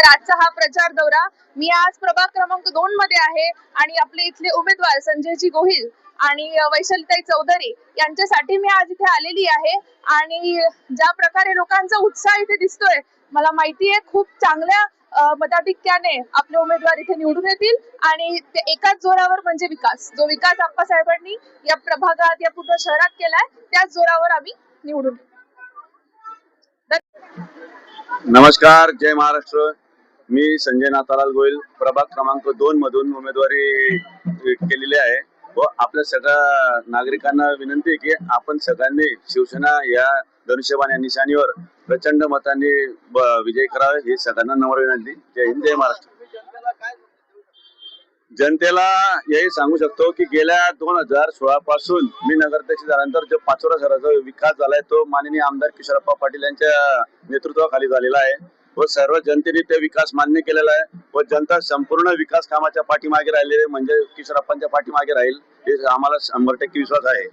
नमस्कार. आजचा हा प्रचार दौरा मी आज प्रभाग क्रमांक 2 मध्ये आहे आणि आपले इथले उमेदवार संजयजी गोहिल आणि वैशालीताई चौधरी यांच्यासाठी मी आज इथे आलेली आहे आणि ज्या प्रकारे लोकांचा उत्साह इथे दिसतोय मला माहिती आहे खूप चांगल्या मताधिक्याने आपले उमेदवार इथे निवडून येतील आणि ते एकाच जोरावर म्हणजे विकास, जो विकास आप्पासाहेबांनी या प्रभागात या पूर्ण शहरात केलाय त्याच जोरावर आम्ही निवडून. नमस्कार, जय महाराष्ट्र. मी संजय नाथालाल गोयल प्रभाग क्रमांक 2 मधून उमेदवारी केलेली आहे व आपल्या सगळ्या नागरिकांना विनंती आहे की आपण सगळ्यांनी शिवसेना या धनुष्यबाण या निशाणीवर प्रचंड मतांनी विजय करावे ही सगळ्यांना नम्र विनंती. जय हिंद, जय महाराष्ट्र. जनतेला यही सांगू शकतो की गेल्या 2016 पासून मी नगराध्यक्ष झाल्यानंतर जो पाचोरा शहराचा विकास झालाय तो माननीय आमदार किशोरप्पा पाटील यांच्या नेतृत्वाखाली झालेला आहे व सर्व जनतेने ते विकास मान्य केलेला आहे व जनता संपूर्ण विकास कामाच्या पाठीमागे राहिलेले म्हणजे किशोरप्पांच्या पाठीमागे राहील हे आम्हाला 100% विश्वास आहे.